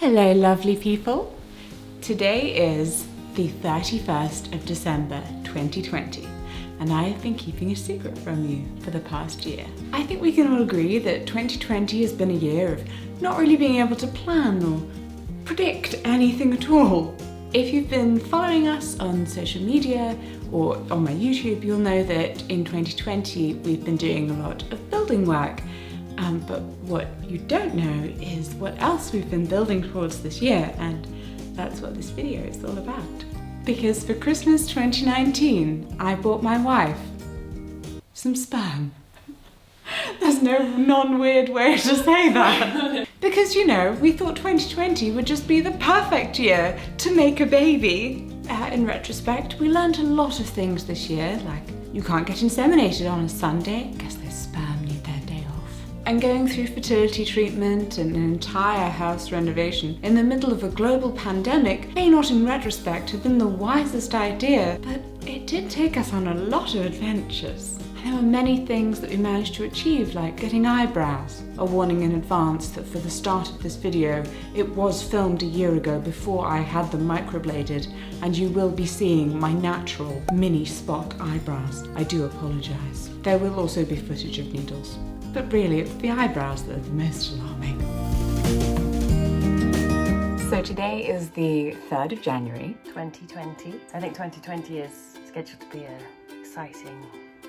Hello lovely people. Today is the 31st of December 2020 and I have been keeping a secret from you for the past year. I think we can all agree that 2020 has been a year of not really being able to plan or predict anything at all. If you've been following us on social media or on my YouTube, you'll know that in 2020 we've been doing a lot of building work. But what you don't know is what else we've been building towards this year, and that's what this video is all about. Because for Christmas 2019, I bought my wife some sperm. There's no non-weird way to say that. Because, you know, we thought 2020 would just be the perfect year to make a baby. In retrospect, we learned a lot of things this year, like you can't get inseminated on a Sunday because their sperm need their day off. And going through fertility treatment and an entire house renovation in the middle of a global pandemic may not in retrospect have been the wisest idea, but it did take us on a lot of adventures. There were many things that we managed to achieve, like getting eyebrows. A warning in advance that for the start of this video, it was filmed a year ago before I had them microbladed, and you will be seeing my natural mini Spock eyebrows. I do apologise. There will also be footage of needles. But really, it's the eyebrows that are the most alarming. So today is the 3rd of January. 2020. I think 2020 is scheduled to be an exciting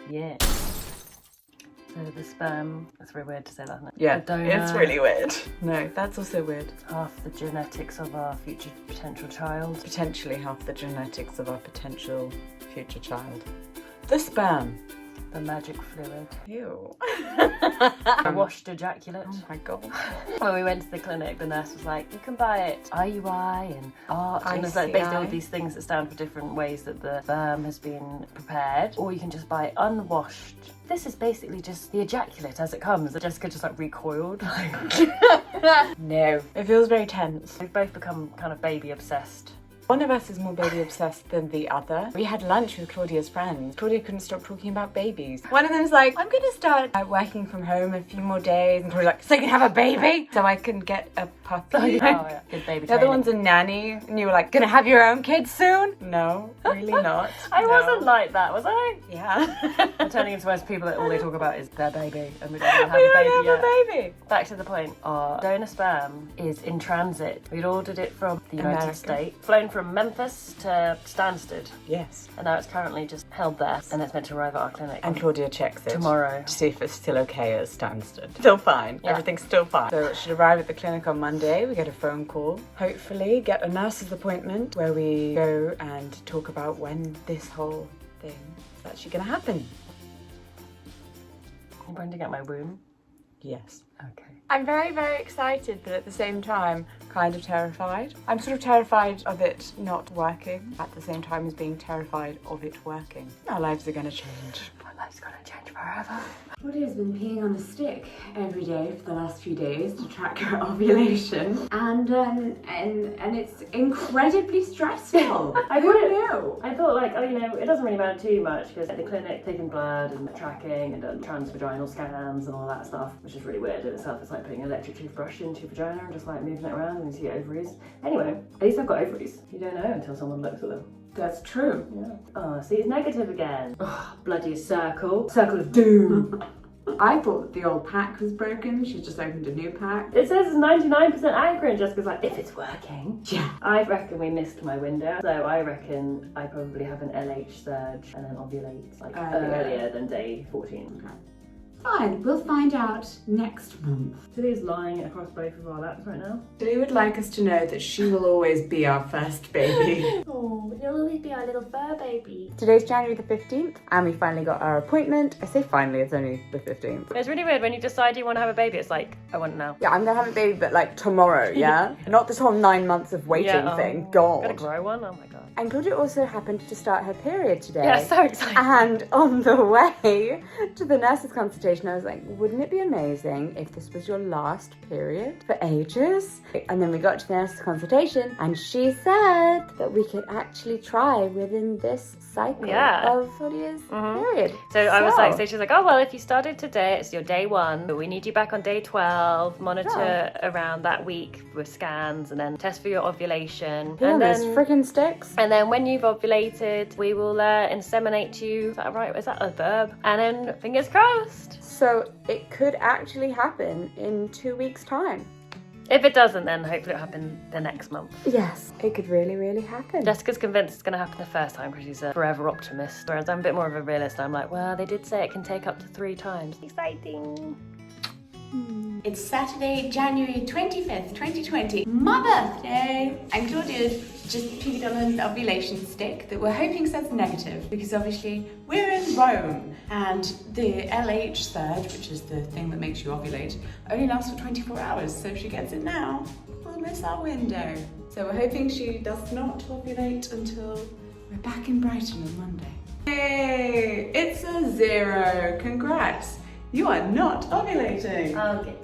year. So the sperm, that's very weird to say that, isn't it? Yeah, the donor, it's really weird. No, that's also weird. Half the genetics of our future potential child. Potentially half the genetics of our potential future child. The sperm. The magic fluid. Ew. A washed ejaculate. Oh my god. When we went to the clinic, the nurse was like, you can buy it IUI and ART, and there's like basically all these things that stand for different ways that the sperm has been prepared, or you can just buy unwashed. This is basically just the ejaculate as it comes. Jessica just like recoiled. No, it feels very tense. We've both become kind of baby obsessed. One of us is more baby obsessed than the other. We had lunch with Claudia's friends. Claudia couldn't stop talking about babies. One of them's like, I'm gonna start working from home a few more days. And Claudia's like, so you can have a baby? So I can get a puppy. Oh yeah, good baby The other training. one's a nanny. And you were like, gonna have your own kids soon? No, really not. I No. wasn't like that, was I? Yeah. I'm turning into most people that all they talk about is their baby, and we don't have We a baby don't yet. have a baby. Back to the point, our donor sperm is in transit. We'd ordered it from the United America. States, flown from Memphis to Stansted, Yes. and now it's currently just held there, and it's meant to arrive at our clinic And Claudia checks it tomorrow. to see if it's still okay at Stansted. Still fine. Yeah. Everything's still fine. So it should arrive at the clinic on Monday. We get a phone call. Hopefully get a nurse's appointment where we go and talk about when this whole thing is actually going to happen. I'm going to get my womb. Yes. Okay. I'm very, very excited, but at the same time, kind of terrified. I'm sort of terrified of it not working at the same time as being terrified of it working. Our lives are going to change. My life's gonna change forever. Claudia's been peeing on a stick every day for the last few days to track her ovulation, and it's incredibly stressful. Who knew? I thought like, oh, you know, it doesn't really matter too much because at the clinic taking blood and tracking and done transvaginal scans and all that stuff, which is really weird in itself. It's like putting an electric toothbrush into your vagina and just like moving it around and you see your ovaries. Anyway, at least I've got ovaries. You don't know until someone looks at them. That's true. Yeah. Oh, see, it's negative again. Oh, bloody circle. Circle of doom. I thought that the old pack was broken. She just opened a new pack. It says it's 99% accurate, and Jessica's like, if it's working. Yeah. I reckon we missed my window. So I reckon I probably have an LH surge and then ovulate like earlier than day 14. Okay. Fine, we'll find out next month. Tilly's lying across both of our laps right now. Tilly would like us to know that she will always be our first baby. Oh, you'll always be our little fur baby. Today's January the 15th, and we finally got our appointment. I say finally, it's only the 15th. It's really weird when you decide you want to have a baby. It's like, I want it now. Yeah, I'm gonna have a baby, but like tomorrow, yeah? Not this whole 9 months of waiting thing. God. Gotta grow one? Oh my god. And Claudia also happened to start her period today. Yeah, so excited. And on the way to the nurse's consultation, I was like, wouldn't it be amazing if this was your last period for ages? And then we got to the nurse's consultation and she said that we could actually actually try within this cycle Yeah. of Claudia's period. So I was like, so she's like, oh, well, if you started today, it's your day 1. But we need you back on day 12, monitor around that week with scans, and then test for your ovulation. And then friggin' sticks. And then when you've ovulated, we will inseminate you. Is that right? Is that a verb? And then fingers crossed. So it could actually happen in 2 weeks' time. If it doesn't, then hopefully it'll happen the next month. Yes, it could really, really happen. Jessica's convinced it's going to happen the first time because she's a forever optimist, whereas I'm a bit more of a realist. I'm like, well, they did say it can take up to 3 times. Exciting. It's Saturday, January 25th, 2020, my birthday! And Claudia's just peed on an ovulation stick that we're hoping says negative, because obviously we're in Rome and the LH surge, which is the thing that makes you ovulate, only lasts for 24 hours. So if she gets it now, we'll miss our window. So we're hoping she does not ovulate until we're back in Brighton on Monday. Yay! It's a 0. Congrats! You are not ovulating. I'll get.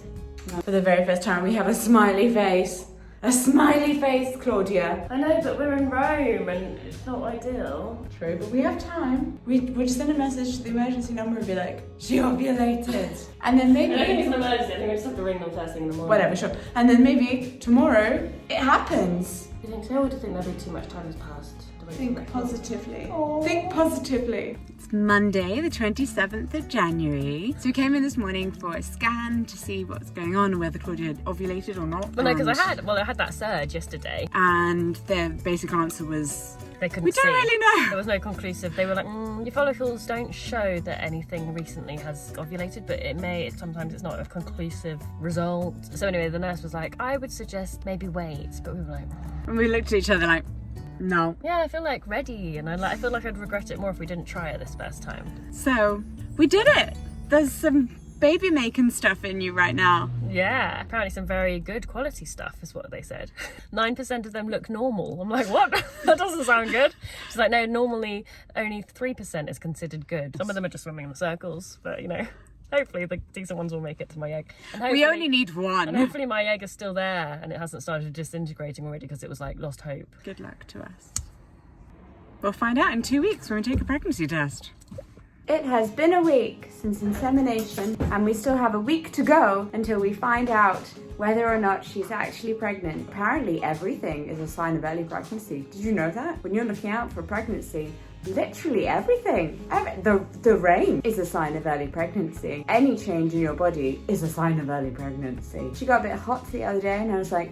For the very first time, we have a smiley face. A smiley face, Claudia. I know, but we're in Rome and it's not ideal. True, but we have time. We'll just send a message to the emergency number and be like, she ovulated. And then maybe... I don't think it's an emergency. I think we just have to ring them first thing in the morning. Whatever, sure. And then maybe tomorrow, it happens. You think so? Or do you think maybe too much time has passed? Think positively. Think positively. It's Monday, the 27th of January. So we came in this morning for a scan to see what's going on, whether Claudia had ovulated or not. Well, no, because I had that surge yesterday. And their basic answer was, they couldn't we don't really know. There was no conclusive. They were like, your follicles don't show that anything recently has ovulated, but it may. Sometimes it's not a conclusive result. So anyway, the nurse was like, I would suggest maybe wait. But we were like, and we looked at each other like, no. Yeah, I feel like ready, and I feel like I'd regret it more if we didn't try it this first time. So we did it. There's some baby making stuff in you right now. Yeah, apparently some very good quality stuff is what they said. 9% of them look normal. I'm like, what? That doesn't sound good. She's like, no, normally only 3% is considered good. Some of them are just swimming in the circles, but you know, hopefully the decent ones will make it to my egg. And we only need one. And hopefully my egg is still there and it hasn't started disintegrating already because it was like lost hope. Good luck to us. We'll find out in 2 weeks when we take a pregnancy test. It has been a week since insemination, and we still have a week to go until we find out whether or not she's actually pregnant. Apparently everything is a sign of early pregnancy. Did you know that? When you're looking out for pregnancy, literally everything. The rain is a sign of early pregnancy. Any change in your body is a sign of early pregnancy. She got a bit hot the other day and I was like,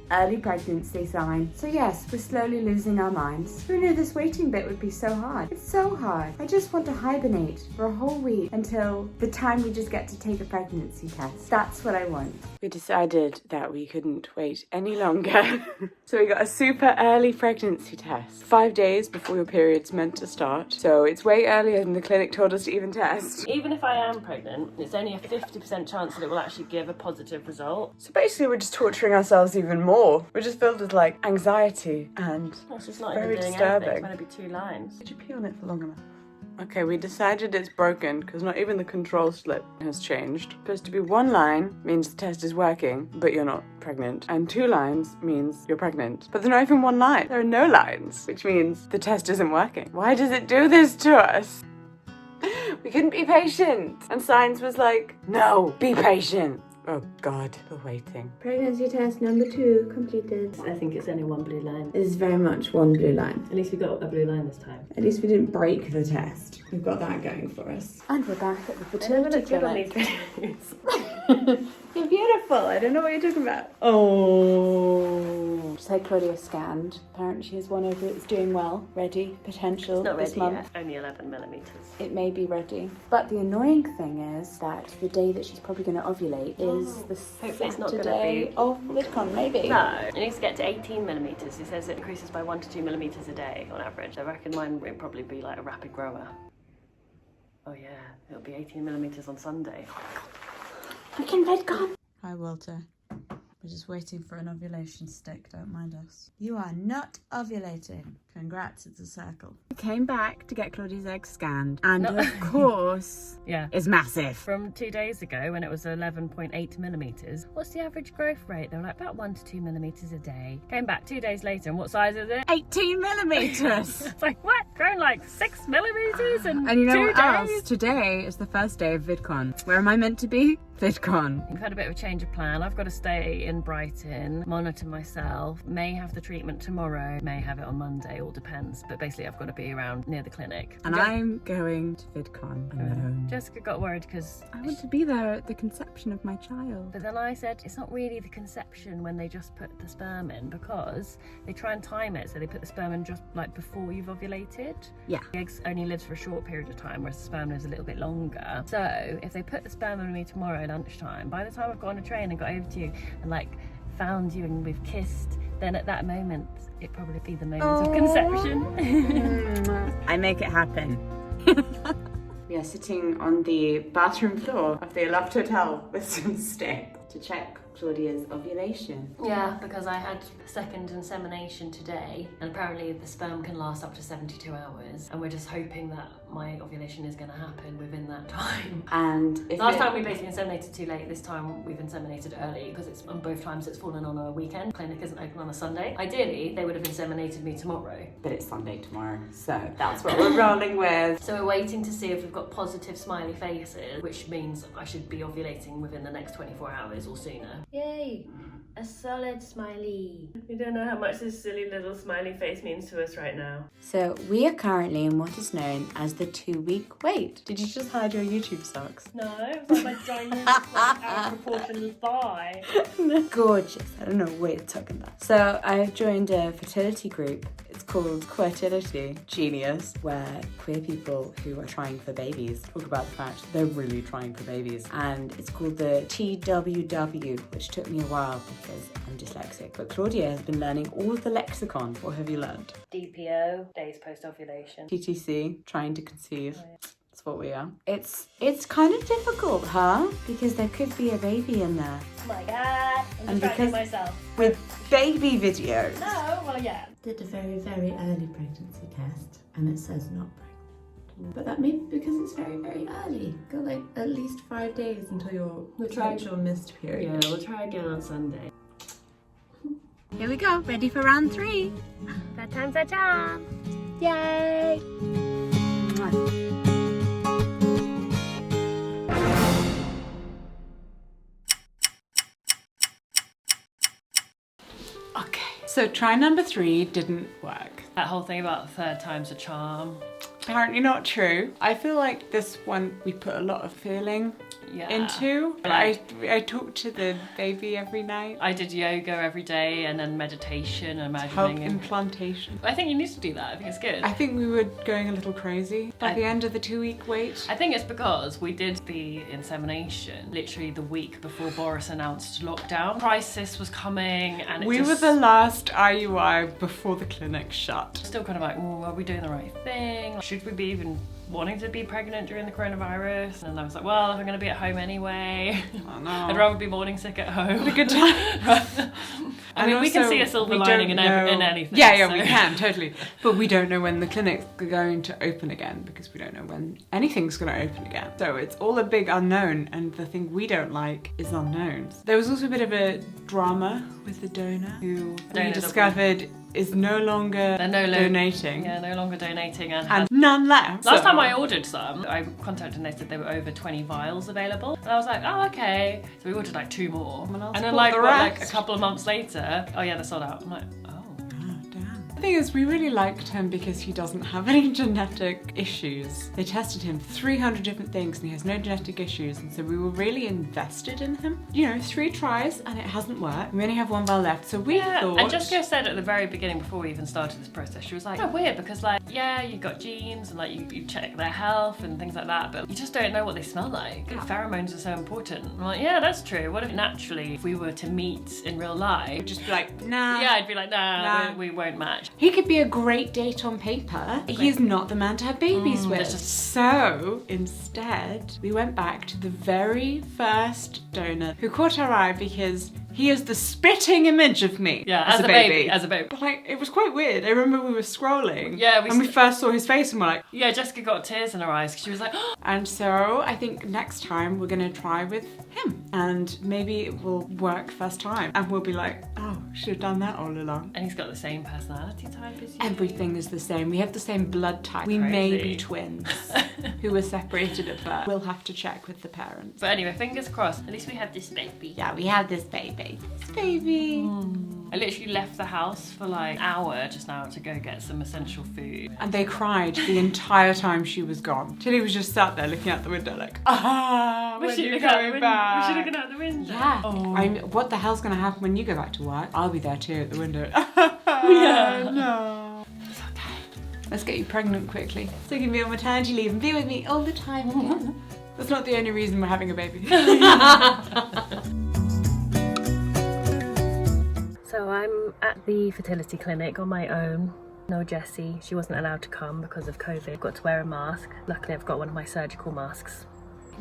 early pregnancy sign. So yes, we're slowly losing our minds. Who knew this waiting bit would be so hard? It's so hard. I just want to hibernate for a whole week until the time we just get to take a pregnancy test. That's what I want. We decided that we couldn't wait any longer. So we got a super early pregnancy test 5 days before your period's meant to start. So it's way earlier than the clinic told us to even test. Even if I am pregnant, it's only a 50% chance that it will actually give a positive result. So basically we're just torturing ourselves even more. We're just filled with like anxiety and It's just not very even doing disturbing. anything. It's going to be 2 lines. Did you pee on it for long enough? Okay, we decided it's broken because not even the control slip has changed. Supposed to be 1 line means the test is working, but you're not pregnant. And 2 lines means you're pregnant. But there's not even 1 line. There are no lines, which means the test isn't working. Why does it do this to us? We couldn't be patient. And science was like, no, be patient. Oh God, we're waiting. Pregnancy test number 2 completed. I think it's only 1 blue line. It is very much 1 blue line. At least we got a blue line this time. At least we didn't break the test. We've got that going for us. And we're back at the fertility clinic. You're beautiful. I don't know what you're talking about. Oh. Just had Claudia scanned. Apparently she has one over. It's doing well. Ready. Potential. It's not this ready month. yet. Only 11 millimetres. It may be ready. But the annoying thing is that the day that she's probably going to ovulate is the Hopefully it's not gonna Saturday be- of VidCon, maybe. No, it needs to get to 18 millimetres. He says it increases by 1 to 2 millimetres a day on average. I reckon mine will probably be like a rapid grower. Oh yeah, it'll be 18 millimetres on Sunday. Freaking VidCon. Hi Walter. We're just waiting for an ovulation stick, don't mind us. You are not ovulating. Congrats, it's a circle. We came back to get Claudia's egg scanned, and of course, it's massive. From 2 days ago when it was 11.8 millimeters, what's the average growth rate? They were like about 1 to 2 millimeters a day. Came back 2 days later, and what size is it? 18 millimeters. It's like, what? Grown like 6 millimeters in And you know 2 what days? else? Today is the first day of VidCon. Where am I meant to be? VidCon. We've had a bit of a change of plan. I've got to stay in Brighton, monitor myself, may have the treatment tomorrow, may have it on Monday, all depends. But basically I've got to be around near the clinic. And I'm going to VidCon alone. Jessica got worried because I want to be there at the conception of my child. But then I said, it's not really the conception when they just put the sperm in, because they try and time it. So they put the sperm in just like before you've ovulated. Yeah. The egg only lives for a short period of time, whereas the sperm lives a little bit longer. So if they put the sperm in me tomorrow at lunchtime, by the time I've got on a train and got over to you and like found you and we've kissed, then at that moment, it'd probably be the moment of conception. I make it happen. We are sitting on the bathroom floor of the Aloft Hotel with some stick to check Claudia's ovulation. Yeah, because I had second insemination today, and apparently the sperm can last up to 72 hours, and we're just hoping that my ovulation is going to happen within that time. And if Last time we basically inseminated too late, this time we've inseminated early, because it's on both times it's fallen on a weekend. Clinic isn't open on a Sunday. Ideally, they would have inseminated me tomorrow. But it's Sunday tomorrow, so that's what we're rolling with. So we're waiting to see if we've got positive smiley faces, which means I should be ovulating within the next 24 hours or sooner. Yay! A solid smiley. You don't know how much this silly little smiley face means to us right now. So we are currently in what is known as the 2-week wait. Did you just hide your YouTube socks? No, it was like my giant, out of proportion thigh. Gorgeous. I don't know what you're talking about. So I've joined a fertility group. It's called Queertility. Genius, where queer people who are trying for babies talk about the fact they're really trying for babies. And it's called the TWW, which took me a while because I'm dyslexic. But Claudia has been learning all of the lexicon. What have you learned? DPO, days post-ovulation. TTC, trying to conceive. That's what we are. It's kind of difficult, huh? Because there could be a baby in there. Oh my god, I'm distracting myself. With baby videos. No, well yeah. Did a very, very early pregnancy test and it says not pregnant. But that may be because it's very, very early. Got like at least 5 days until your potential missed period. Yeah, we'll try again on Sunday. Here we go, ready for round 3. That time's a charm. Yay! Okay, so try number 3 didn't work. That whole thing about third time's a charm. Apparently not true. I feel like this one we put a lot of feeling into. I talk to the baby every night. I did yoga every day and then meditation and HOVE imagining. implantation. I think you need to do that. I think it's good. I think we were going a little crazy by the end of the 2-week wait. I think it's because we did the insemination literally the week before Boris announced lockdown. Crisis was coming and We were the last IUI before the clinic shut. Still kind of like, oh, are we doing the right thing? Should we be even wanting to be pregnant during the coronavirus? And I was like, well, if I'm going to be at home anyway, Oh no. I'd rather be morning sick at home. Had a good time. I mean, we can see a silver lining in anything. Yeah, so. we can, totally. But we don't know when the clinic's going to open again because we don't know when anything's going to open again. So it's all a big unknown, and the thing we don't like is unknowns. There was also a bit of a drama with the donor who we discovered is no longer donating. Yeah, no longer donating and none left. Last time I ordered some, I contacted and they said there were over 20 vials available. And I was like, oh, okay. So we ordered like 2 more. And then like a couple of months later, oh yeah, they're sold out. I'm like, oh. The thing is, we really liked him because he doesn't have any genetic issues. They tested him 300 different things and he has no genetic issues, and so we were really invested in him. You know, 3 tries and it hasn't worked. We only have 1 vial left, so we thought... And Jessica said at the very beginning, before we even started this process, she was like, oh, weird, because like, yeah, you've got genes and like you check their health and things like that, but you just don't know what they smell like. Yeah. Pheromones are so important. I'm like, yeah, that's true. What if naturally, if we were to meet in real life, we'd just be like, nah. Yeah, I'd be like, nah. We won't match. He could be a great date on paper. He's not the man to have babies with. So instead, we went back to the very first donor who caught our eye because He is the spitting image of me. Yeah, as a baby. As a baby. But like, it was quite weird. I remember we were scrolling. Yeah, and we first saw his face and we're like, yeah, Jessica got tears in her eyes because she was like, oh. And so I think next time we're gonna try with him, and maybe it will work first time, and we'll be like, oh, should have done that all along. And he's got the same personality type as you. Everything is the same. We have the same blood type. We may be twins who were separated at birth. We'll have to check with the parents. But anyway, fingers crossed. At least we have this baby. Yeah, we have this baby. This baby. I literally left the house for like an hour just now to go get some essential food. And they cried the entire time she was gone. Tilly was just sat there looking out the window like, ah, when you going back? Was she looking out the window? Yeah. Oh. What the hell's gonna happen when you go back to work? I'll be there too at the window. Yeah. No. It's okay. Let's get you pregnant quickly. So you can be on maternity leave and be with me all the time again. That's not the only reason we're having a baby. So I'm at the fertility clinic on my own. No Jessie, she wasn't allowed to come because of COVID. I've got to wear a mask. Luckily I've got one of my surgical masks.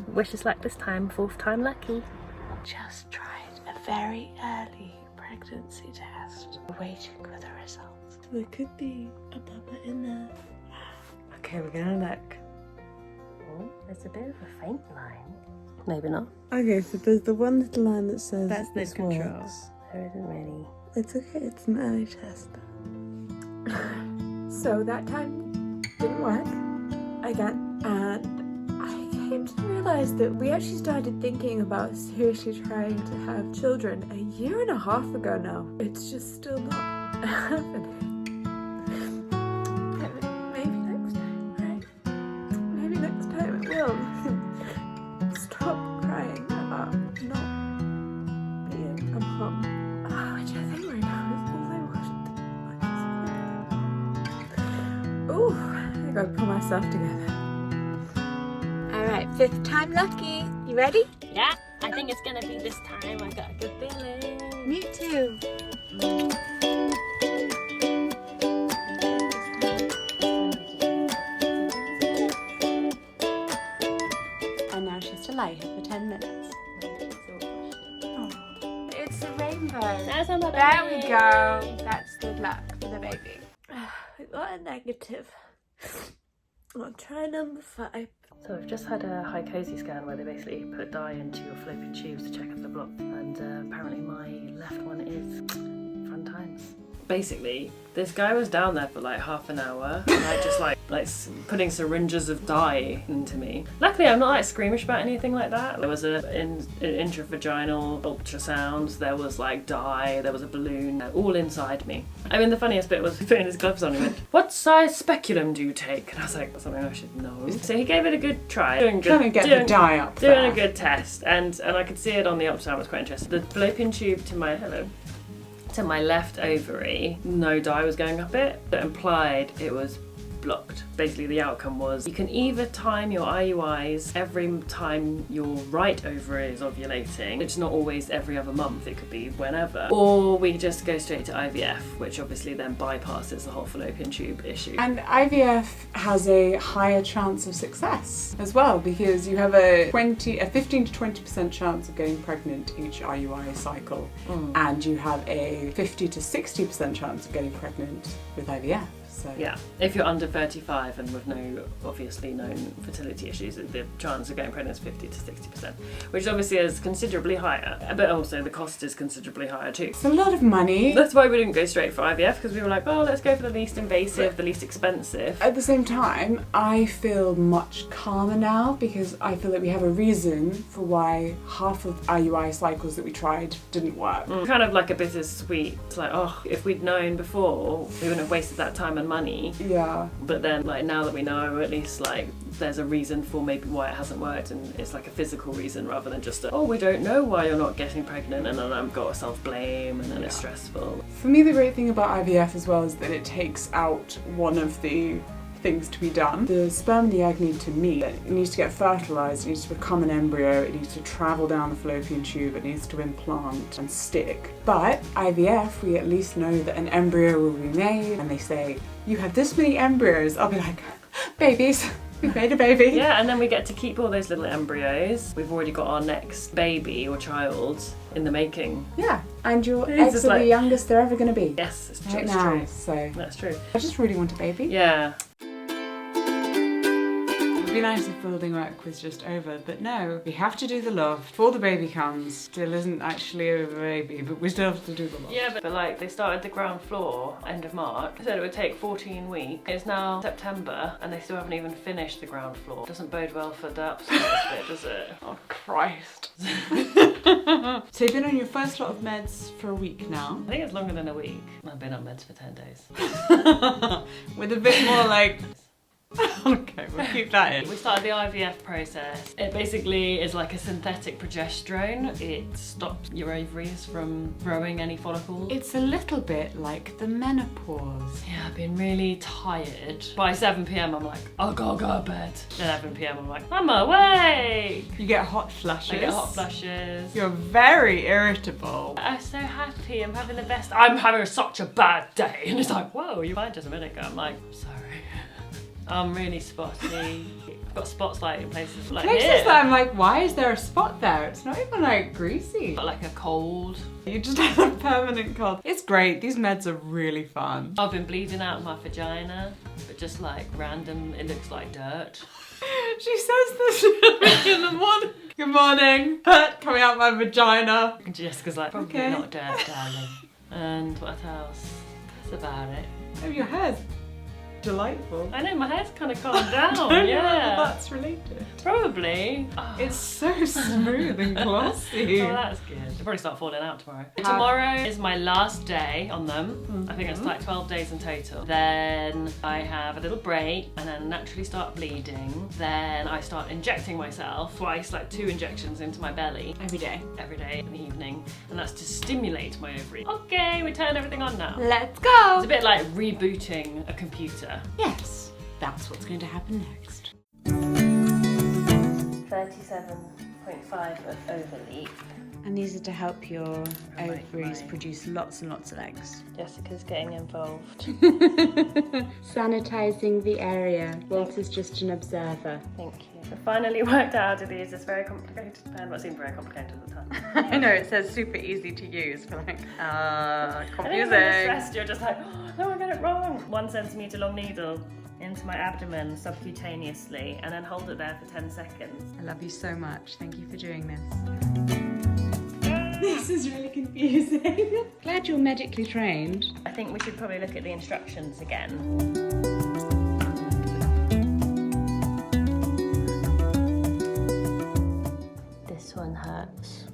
Wishes luck this time, 4th time lucky. Just tried a very early pregnancy test. We're waiting for the results. There could be a bubba in there. Okay, we're gonna look. Oh, there's a bit of a faint line. Maybe not. Okay, so there's the one little line that says that's the control. There isn't really. It's okay, it's an early test. So that time didn't work again, and I came to realize that we actually started thinking about seriously trying to have children a year and a half ago now. It's just still not happening. Maybe next time, right? Maybe next time it will. Stop crying about not being a mom. Which I think right now is all I want. Ooh, I gotta pull myself together. Alright, 5th time lucky. You ready? Yeah, I think it's gonna be this time. I got a good feeling. Me too. And now she has to lie here for 10 minutes. It's a rainbow. That's on the There we go. That's good luck for the baby. We got a negative. I'll try number 5. So I've just had a high cozy scan where they basically put dye into your fallopian tubes to check if they're blocked, and apparently my left one is. Fun times. Basically, this guy was down there for like half an hour, like just like putting syringes of dye into me. Luckily, I'm not like squeamish about anything like that. There was an intravaginal ultrasound, there was like dye, there was a balloon, all inside me. I mean, the funniest bit was putting his gloves on. He went, "What size speculum do you take?" And I was like, "That's something I should know." So he gave it a good try. Trying to get the dye up Doing there. a good test, and I could see it on the ultrasound. It was quite interesting. The fallopian tube to my left ovary, no dye was going up it. That implied it was blocked. Basically the outcome was you can either time your IUIs every time your right ovary is ovulating, which is not always every other month, it could be whenever, or we just go straight to IVF, which obviously then bypasses the whole fallopian tube issue. And IVF has a higher chance of success as well, because you have a 15 to 20% chance of getting pregnant each IUI cycle, and you have a 50 to 60% chance of getting pregnant with IVF. So yeah, if you're under 35 and with no obviously known fertility issues, the chance of getting pregnant is 50 to 60%, which obviously is considerably higher, but also the cost is considerably higher too. it's a lot of money. That's why we didn't go straight for IVF, because we were like, oh, let's go for the least invasive, the least expensive. At the same time, I feel much calmer now, because I feel that we have a reason for why half of IUI cycles that we tried didn't work. Kind of like a bittersweet, it's like, oh, if we'd known before, we wouldn't have wasted that time and money. Yeah. But then, like, now that we know, at least, like, there's a reason for maybe why it hasn't worked, and it's like a physical reason rather than just oh, we don't know why you're not getting pregnant, and then I've got self-blame, and then it's stressful. For me, the great thing about IVF as well is that it takes out one of the things to be done. The sperm and the egg need to meet. It needs to get fertilised, it needs to become an embryo, it needs to travel down the fallopian tube, it needs to implant and stick. But IVF, we at least know that an embryo will be made, and they say, you have this many embryos. I'll be like, babies. We made a baby. Yeah, and then we get to keep all those little embryos. We've already got our next baby or child in the making. Yeah, and your It's eggs just are like- the youngest they're ever going to be. Yes, it's true. Right It's now, true. so That's true. I just really want a baby. Yeah. It'd be nice if building work was just over, but no, we have to do the loft before the baby comes. Still isn't actually over baby, but we still have to do the loft. Yeah, but like they started the ground floor end of March. They said it would take 14 weeks. It's now September and they still haven't even finished the ground floor. Doesn't bode well for the upstairs bit, does it? Oh Christ. So you've been on your first lot of meds for a week now. I think it's longer than a week. I've been on meds for 10 days. With a bit more like... Okay, we'll keep that in. We started the IVF process. It basically is like a synthetic progesterone. It stops your ovaries from growing any follicles. It's a little bit like the menopause. Yeah, I've been really tired. By 7 p.m. I'm like, I gotta go to bed. 11 p.m. I'm like, I'm awake. You get hot flushes. I get hot flushes. You're very irritable. I'm so happy. I'm having the best. I'm having such a bad day. And it's like, whoa, you fine just a minute ago. I'm like, sorry. I'm really spotty. I've got spots like in places like Places here. that I'm like, why is there a spot there? It's not even like greasy. Got like a cold. You just have a permanent cold. It's great. These meds are really fun. I've been bleeding out of my vagina, but just like random, it looks like dirt. She says this in the morning. Good morning. Hurt coming out my vagina. And Jessica's like, probably Okay. not dirt, darling. And what else? That's about it. Oh, your hair's delightful. I know, my hair's kind of calmed down. Don't know Yeah. how that's related. Probably. It's so smooth and glossy. Oh, that's good. They'll probably start falling out tomorrow. Tomorrow is my last day on them. I think it's like 12 days in total. Then I have a little break and then naturally start bleeding. Then I start injecting myself twice, like 2 injections into my belly Every day. every day in the evening. And that's to stimulate my ovary. Okay, we turn everything on now. Let's go. It's a bit like rebooting a computer. Yes, that's what's going to happen next. 37.5 of overleap. And these are to help your my- ovaries my- produce lots and lots of eggs. Jessica's getting involved. Sanitizing the area. Walter's just an observer. Thank you. I finally worked out how to use this very complicated pen. Well, it seemed very complicated at the time. I know, it says super easy to use, but like, I think when you're confusing. stressed, you're just like, oh, no, I got it wrong. 1 centimetre long needle into my abdomen subcutaneously and then hold it there for 10 seconds. I love you so much. Thank you for doing this. This is really confusing. Glad you're medically trained. I think we should probably look at the instructions again. This one hurts.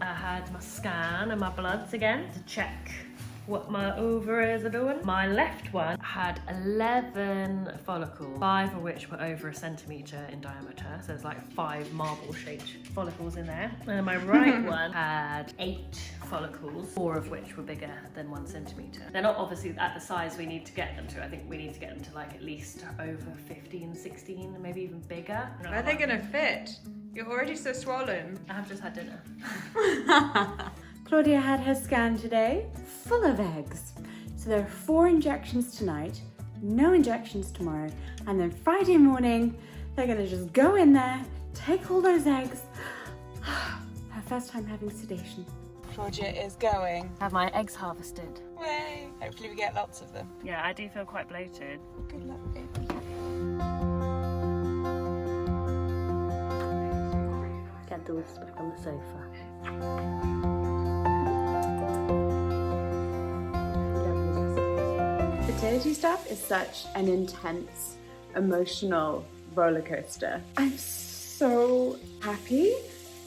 I had my scan and my bloods again to check what my ovaries are doing. My left one had 11 follicles, 5 of which were over 1 centimetre in diameter. So there's like 5 marble-shaped follicles in there. And then my right one had 8 follicles, 4 of which were bigger than 1 centimetre. They're not obviously at the size we need to get them to. I think we need to get them to like at least over 15, 16, maybe even bigger. Are they gonna fit? You're already so swollen. I have just had dinner. Claudia had her scan today, full of eggs. So there are 4 injections tonight, no injections tomorrow, and then Friday morning, they're gonna just go in there, take all those eggs. Her first time having sedation. Claudia is going. Have my eggs harvested. Way. Hopefully we get lots of them. Yeah, I do feel quite bloated. Good luck, baby. Get the whisper on the sofa. Fertility stuff is such an intense, emotional roller coaster. I'm so happy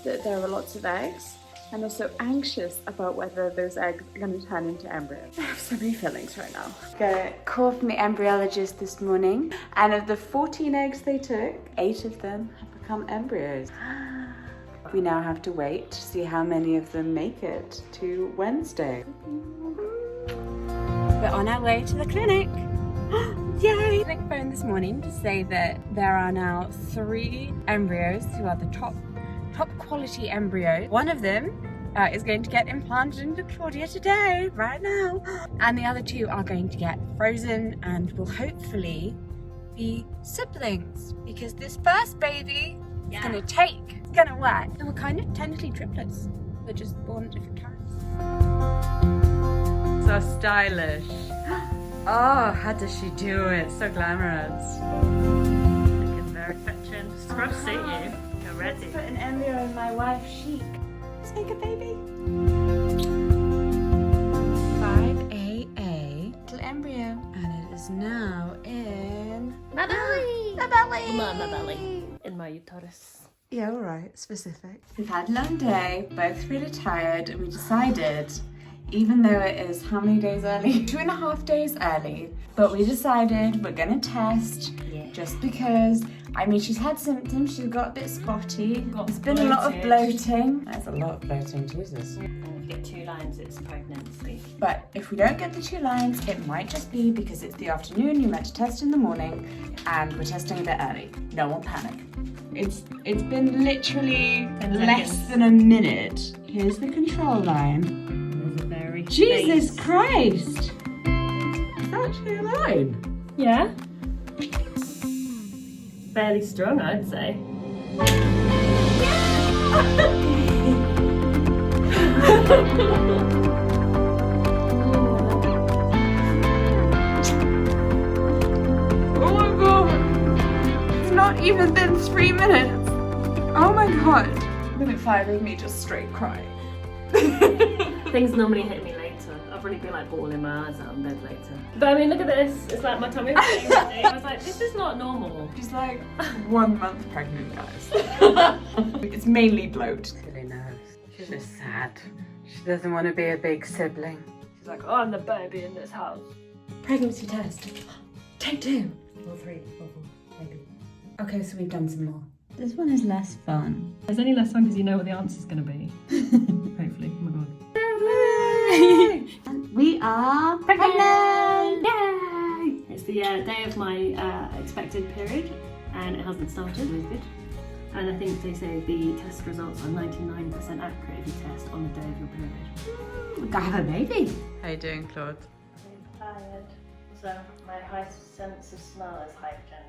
that there are lots of eggs, and also anxious about whether those eggs are going to turn into embryos. I have so many feelings right now. Got a call from the embryologist this morning, and of the 14 eggs they took, 8 of them have become embryos. We now have to wait to see how many of them make it to Wednesday. We're on our way to the clinic. Yay! Clinic phoned this morning to say that there are now 3 embryos who are the top quality embryos. One of them is going to get implanted into Claudia today, right now. And the other 2 are going to get frozen and will hopefully be siblings, because this first baby It's gonna take. It's gonna work. And we're kind of technically triplets. We're just born at different times. So stylish. Oh, how does she do it? So glamorous. Looking very fetching. Scrub suit you. You're ready. Let's put an embryo in my wife's chic. Let's make a baby. 5AA. Little embryo. And it is now in My belly. the belly. My belly. In my uterus. Yeah, all right. Specific. We've had a long day, both really tired, and we decided, even though it is how many days early? 2.5 days early. But we decided we're gonna test just because, I mean, she's had symptoms, she's got a bit spotty. There's been a lot of bloating. That's a lot of bloating, Jesus. And if you get 2 lines, it's pregnancy. But if we don't get the 2 lines, it might just be because it's the afternoon, you meant to test in the morning, and we're testing a bit early. No one panic. It's been literally less than a minute. Here's the control line. There's a very Jesus Christ! It's actually a line. Yeah. Fairly strong, I'd say. Oh my god! It's not even been 3 minutes. Oh my god. Minute 5 of me just straight crying. Things normally hit me later. I'll probably be like bawling my eyes out in bed later. But I mean, look at this. It's like my tummy was getting ready. I was like, this is not normal. She's like 1 month pregnant, guys. It's mainly bloat. Silly nose. She's just sad. She doesn't want to be a big sibling. She's like, oh, I'm the baby in this house. Pregnancy test. Take 2. Or 3, or 4, maybe. Okay, so we've done some more. This one is less fun. It's only less fun because you know what the answer's going to be. Hopefully. Oh my god. We are pregnant! Yay! It's the day of my expected period, and it hasn't started. It's good. And I think they say the test results are 99% accurate if you test on the day of your period. We're gonna have a baby. How you doing, Claude? I'm tired, so my high sense of smell is heightened.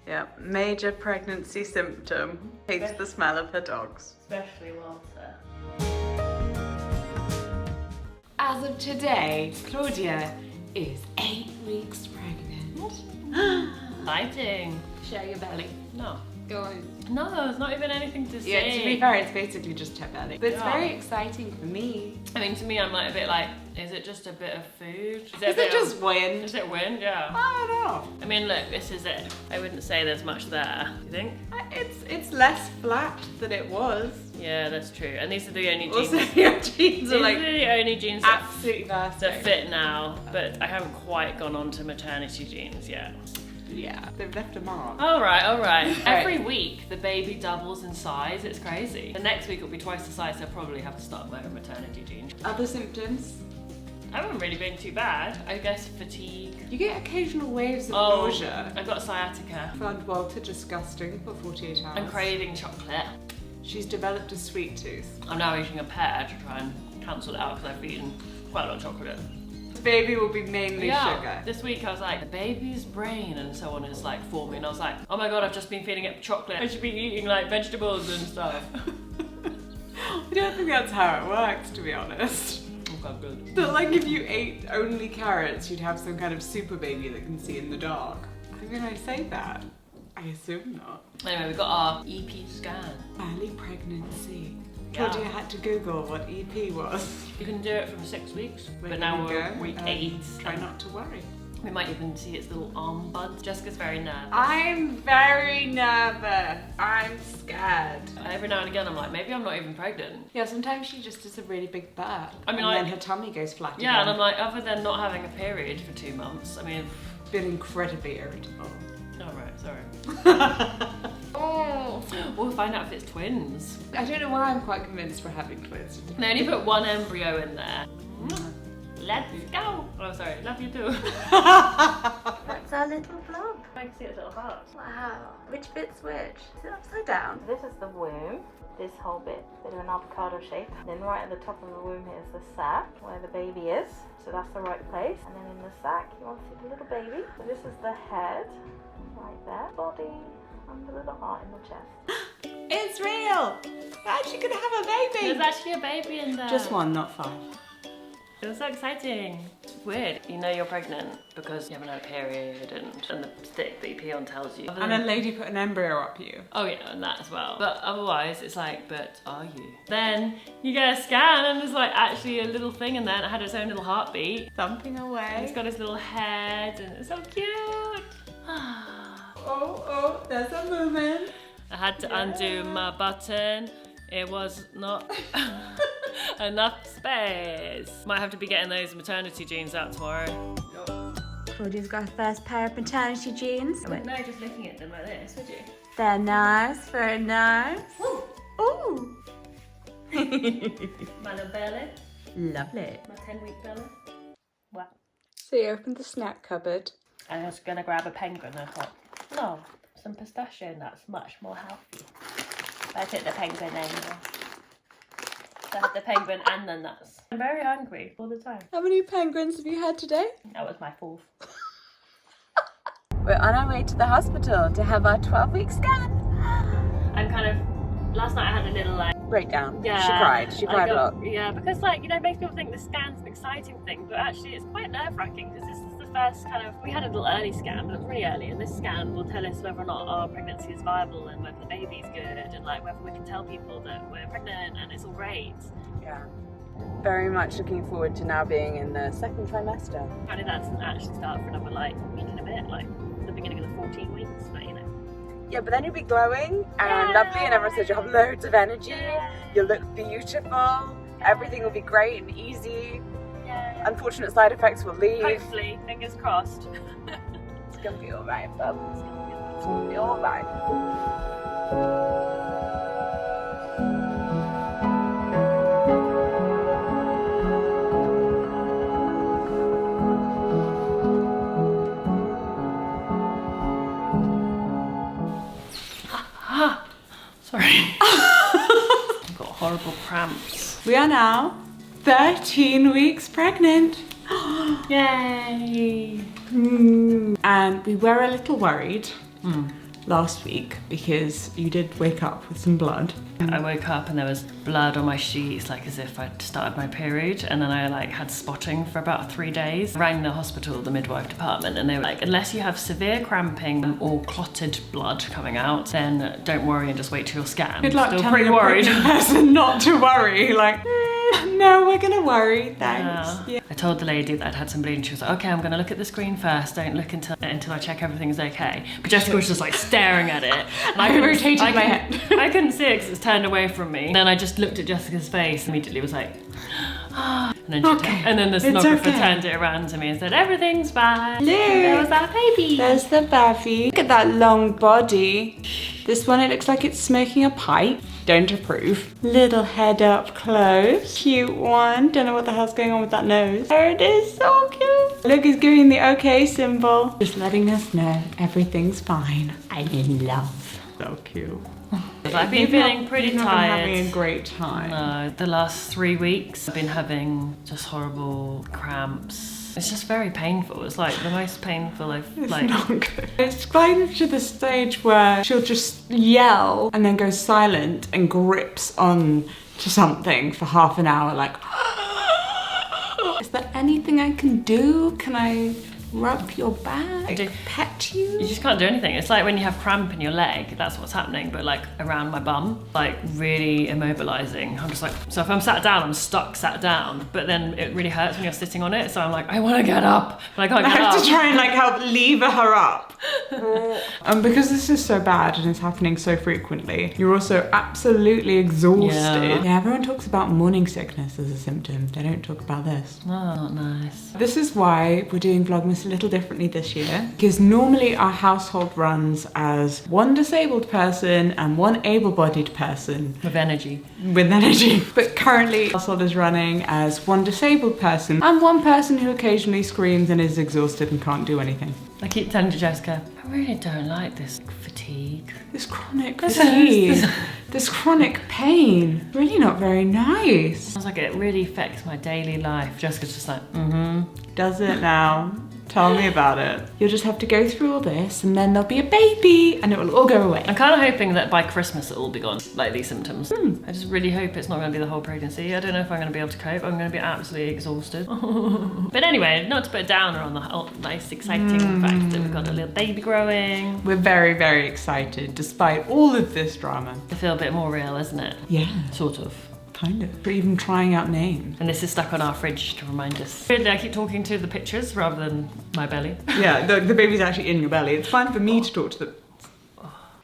Yeah, major pregnancy symptom. Hates the smell of her dogs. Especially Walter. As of today, Claudia is 8 weeks pregnant. Exciting. Show your belly. No. Go on. No, there's not even anything to say. Yeah, to be fair, it's basically just her belly. But it's Yeah. very exciting for me. I mean, to me, I'm like a bit like, is it just a bit of food? Is it just wind? Is it wind? Yeah. I don't know. I mean, look, this is it. I wouldn't say there's much there. Do you think? It's less flat than it was. Yeah, that's true. And these are the only jeans. Also, your jeans These are are like the only jeans that absolutely bursting. fit now, but I haven't quite gone on to maternity jeans yet. Yeah, they've left a mark. All right. Every week the baby doubles in size. It's crazy. The next week it'll be twice the size. So I'll probably have to start wearing maternity jeans. Other symptoms? I haven't really been too bad. I guess fatigue. You get occasional waves of nausea. I've got sciatica. Found Walter disgusting for 48 hours. I'm craving chocolate. She's developed a sweet tooth. I'm now eating a pear to try and cancel it out because I've eaten quite a lot of chocolate. The baby will be mainly sugar. This week I was like, the baby's brain and so on is like forming. And I was like, oh my god, I've just been feeding it chocolate. I should be eating like vegetables and stuff. I don't think that's how it works, to be honest. Okay, good. But like if you ate only carrots, you'd have some kind of super baby that can see in the dark. I mean, I say that. I assume not. Anyway, we got our EP scan. Early pregnancy. Yeah. Claudia had to Google what EP was. You can do it from 6 weeks, Where but do now we we're go? week 8. Try not to worry. We might even see its little arm buds. Jessica's very nervous. I'm very nervous. I'm scared. Every now and again I'm like, maybe I'm not even pregnant. Yeah, sometimes she just does a really big burp. I mean, and then like- her tummy goes flat Yeah, again. and I'm like, other than not having a period for 2 months, I mean, been incredibly irritable. oh right, sorry. We'll find out if it's twins. I don't know why I'm quite convinced we're having twins. They only put 1 embryo in there. Let's go! Oh, sorry, love you too. That's our little blob. I can see its little heart. Wow. Which bit's which? Is it upside down? This is the womb, this whole bit of an avocado shape. Then right at the top of the womb here is the sac, where the baby is. So that's the right place. And then in the sac, you want to see the little baby. So this is the head, right there. Body, and the little heart in the chest. It's real! We're actually gonna have a baby! There's actually a baby in there. Just one, not 5. It was so exciting. It's weird. You know you're pregnant because you haven't had a period and the stick that you pee on tells you. And a lady put an embryo up you. Oh yeah, and that as well. But otherwise, it's like, but are you? Then you get a scan and there's like actually a little thing in there and it had its own little heartbeat. Thumping away. And it's got its little head and it's so cute. Oh, there's a movement. I had to undo my button. It was not enough space. Might have to be getting those maternity jeans out tomorrow. Claudia's got her first pair of maternity jeans. No, just looking at them like this, would you? They're nice, very nice. Ooh. My little belly. Lovely. My 10-week belly. What? So you opened the snack cupboard. I was gonna grab a penguin and I thought, no, some pistachio nuts, much more healthy. I took the penguin anyway. So I had the penguin and the nuts. I'm very hungry all the time. How many penguins have you had today? That was my 4th. We're on our way to the hospital to have our 12-week scan. I'm kind of, last night I had a little like, Breakdown. yeah. She cried a lot. Yeah, because like, you know, it makes people think the scan's an exciting thing, but actually it's quite nerve-wracking because this is the first kind of, we had a little early scan, but it was really early, and this scan will tell us whether or not our pregnancy is viable and whether the baby's good and like whether we can tell people that we're pregnant and it's all great. Yeah. Very much looking forward to now being in the 2nd trimester. Apparently that doesn't actually start for another like week and a bit, like the beginning of the 14 weeks, but you know. Yeah, but then you'll be glowing and lovely, and everyone says you have loads of energy. You'll look beautiful. Everything will be great and easy. Unfortunate side effects will leave. Hopefully, fingers crossed. It's gonna be alright, bub. It's gonna be alright. Sorry. I've got horrible cramps. We are now 13 weeks pregnant. Yay! And we were a little worried last week because you did wake up with some blood. I woke up and there was blood on my sheets, like as if I'd started my period, and then I like had spotting for about 3 days. I rang the hospital, the midwife department, and they were like, unless you have severe cramping or clotted blood coming out, then don't worry and just wait till your scan. Good luck Still telling pretty a worried. pregnant person not to worry. Like, no, we're gonna worry, thanks. Yeah. I told the lady that I'd had some bleeding. She was like, okay, I'm gonna look at the screen first. Don't look until I check everything's okay. But Jessica was just like staring at it. And I rotated my head. I couldn't see it because it's turned away from me. And then I just looked at Jessica's face and immediately was like, and then the sonographer turned it around to me and said, everything's fine. Look, there was that baby. There's the baby. Look at that long body. This one, it looks like it's smoking a pipe. Don't approve. Little head up close. Cute one. Don't know what the hell's going on with that nose. There it is. So cute. Look, it's giving the okay symbol. Just letting us know everything's fine. I'm in love. So cute. I've been feeling pretty You've not tired. been having a great time. No, the last 3 weeks I've been having just horrible cramps. It's just very painful. It's like the most painful I've like. Not good. It's gotten to the stage where she'll just yell and then go silent and grips on to something for half an hour like, is there anything I can do? Can I rub your back? Pet you? You just can't do anything. It's like when you have cramp in your leg, that's what's happening, but like around my bum, like really immobilizing. I'm just like, so if I'm sat down, I'm stuck sat down, but then it really hurts when you're sitting on it. So I'm like, I want to get up, but I can't get up. I have to try and like help lever her up. And because this is so bad and it's happening so frequently, you're also absolutely exhausted. Yeah, everyone talks about morning sickness as a symptom. They don't talk about this. Oh, not nice. This is why we're doing Vlogmas a little differently this year, because normally our household runs as one disabled person and one able-bodied person. With energy. But currently our household is running as one disabled person and one person who occasionally screams and is exhausted and can't do anything. I keep telling Jessica, I I really don't like this fatigue. This chronic fatigue. This chronic pain. Really not very nice. Sounds like it really affects my daily life. Jessica's just like, Does it now? Tell me about it. You'll just have to go through all this and then there'll be a baby and it will all go away. I'm kind of hoping that by Christmas it'll all be gone, like these symptoms. I just really hope it's not going to be the whole pregnancy. I don't know if I'm going to be able to cope. I'm going to be absolutely exhausted. But anyway, not to put a downer on the whole nice, exciting fact that we've got a little baby growing. We're very, very excited despite all of this drama. I feel a bit more real, isn't it? Yeah. Sort of. Kind of. We're even trying out names. And this is stuck on our fridge to remind us. Weirdly, I keep talking to the pictures rather than my belly. Yeah, the baby's actually in your belly. It's fine for me to talk to them.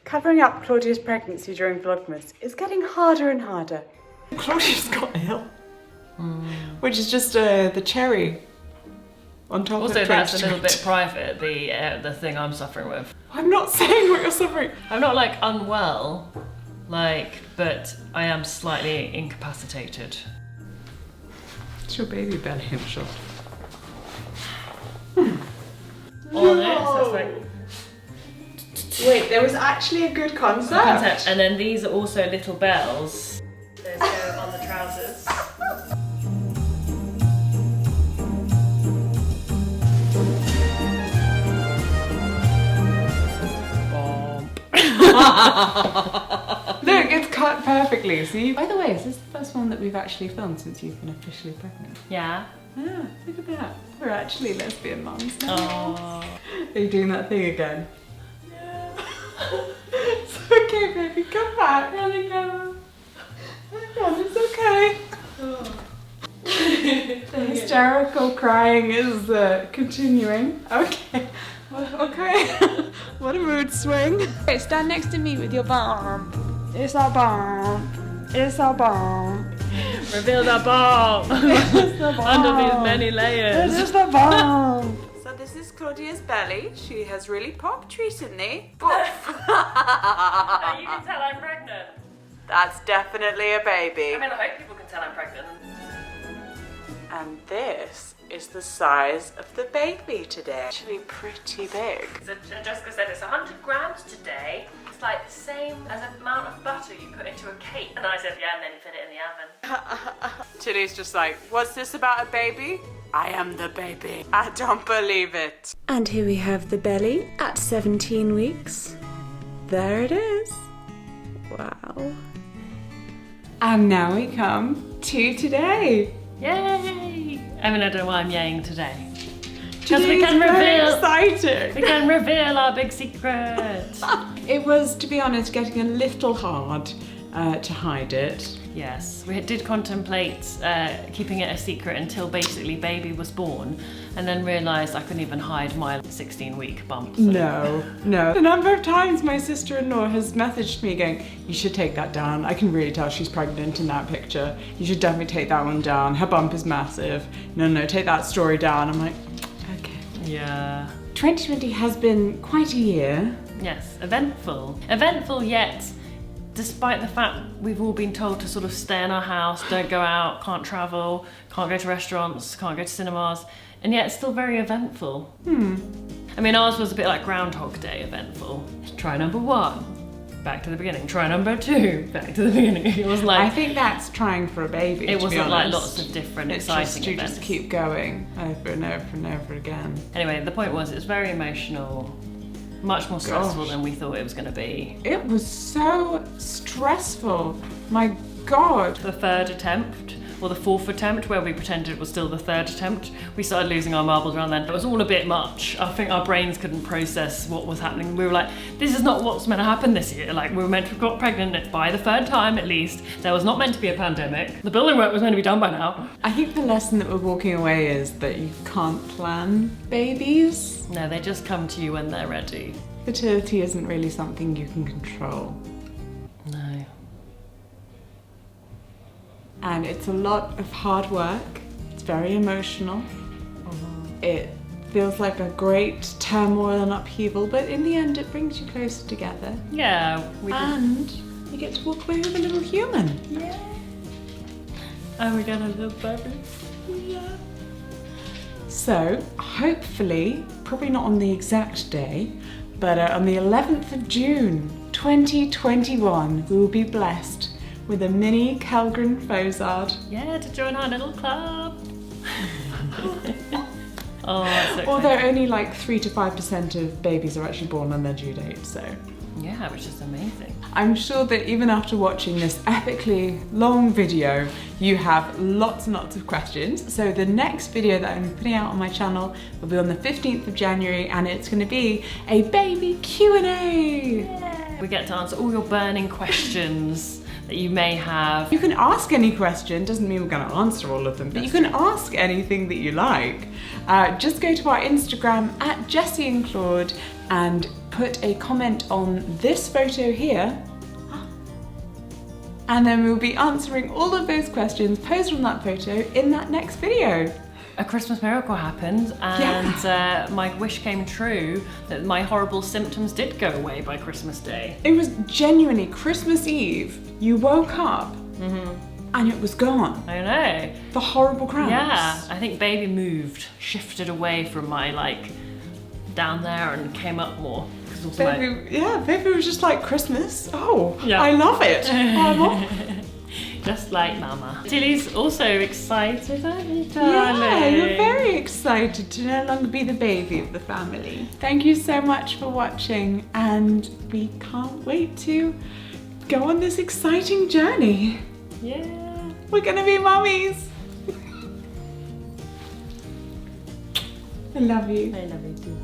Covering up Claudia's pregnancy during Vlogmas is getting harder and harder. Claudia's got ill. Which is just the cherry on top Also, of that's a little bit private, the thing I'm suffering with. I'm not saying what you're suffering. I'm not like unwell, but I am slightly incapacitated. It's your baby belly, I'm sure. All this, that's like Wait, there was actually a good concept. And then these are also little bells. Those go on the trousers. Look, it's cut perfectly, see? By the way, is this the first one that we've actually filmed since you've been officially pregnant? Yeah. Yeah, look at that. We're actually lesbian mums now. Oh. Are you doing that thing again? Yeah. It's okay, baby, come back. Really go. Come on, it's okay. The hysterical crying is continuing. Okay. Okay. What a mood swing. Okay, stand next to me with your bump. It's our bump. It's our bump. Reveal the bomb under these many layers. It's the bump. So this is Claudia's belly. She has really popped recently. You can tell I'm pregnant. That's definitely a baby. I mean, I hope people can tell I'm pregnant. And this is the size of the baby today. Actually pretty big. So Jessica said it's 100 grams today. It's like the same as the amount of butter you put into a cake. And I said, yeah, and then you fit it in the oven. Tilly's just like, what's this about a baby? I am the baby. I don't believe it. And here we have the belly at 17 weeks. There it is. Wow. And now we come to today. Yay! I mean, I don't know why I'm yaying today. Because Today's we can very reveal. exciting. We can reveal our big secret. It was, to be honest, getting a little hard to hide it. Yes, we did contemplate keeping it a secret until basically baby was born, and then realised I couldn't even hide my 16-week bump. So. No. The number of times my sister-in-law has messaged me going, you should take that down. I can really tell she's pregnant in that picture. You should definitely take that one down. Her bump is massive. No, take that story down. I'm like, okay. Yeah. 2020 has been quite a year. Yes, eventful. Eventful yet, despite the fact we've all been told to sort of stay in our house, don't go out, can't travel, can't go to restaurants, can't go to cinemas, and yet it's still very eventful. I mean, ours was a bit like Groundhog Day eventful. Try number 1, back to the beginning. Try number 2, back to the beginning. It was like... I think that's trying for a baby, It to be wasn't like honest. lots of different It's exciting just, you events. just keep going over and over and over again. Anyway, the point was, it's very emotional, much more stressful than we thought it was going to be. It was so stressful. My God. The 3rd attempt, or the 4th attempt, where we pretended it was still the 3rd attempt, we started losing our marbles around then. It was all a bit much. I think our brains couldn't process what was happening. We were like, this is not what's meant to happen this year. Like, we were meant to have got pregnant by the 3rd time at least. There was not meant to be a pandemic. The building work was meant to be done by now. I think the lesson that we're walking away is that you can't plan babies. No, they just come to you when they're ready. Fertility isn't really something you can control. No. And it's a lot of hard work. It's very emotional. It feels like a great turmoil and upheaval, but in the end it brings you closer together. Yeah, we did. And you get to walk away with a little human. Yeah. And we got a little baby. Yeah. So, hopefully, probably not on the exact day, But on the 11th of June 2021, we will be blessed with a mini Kellgren-Fozard. Yeah, to join our little club. Oh, that's so Although exciting. only like 3 to 5% of babies are actually born on their due date, so. Yeah, which is amazing. I'm sure that even after watching this epically long video, you have lots and lots of questions. So the next video that I'm putting out on my channel will be on the 15th of January, and it's going to be a baby Q&A. Yeah. We get to answer all your burning questions that you may have. You can ask any question, doesn't mean we're going to answer all of them, but you can ask anything that you like. Just go to our Instagram at Jessie and Claude and put a comment on this photo here, and then we'll be answering all of those questions posted on that photo in that next video. A Christmas miracle happened, and my wish came true that my horrible symptoms did go away by Christmas Day. It was genuinely Christmas Eve. You woke up and it was gone. I know. The horrible cramps. Yeah, I think baby moved, shifted away from my down there and came up more. Also Baby was just like Christmas. Oh, Yeah. I love it. I'm off. Just like Mama. Tilly's also excited, aren't you, darling? Yeah, you're very excited to no longer be the baby of the family. Thank you so much for watching, and we can't wait to go on this exciting journey. Yeah. We're gonna be mummies. I love you. I love you too.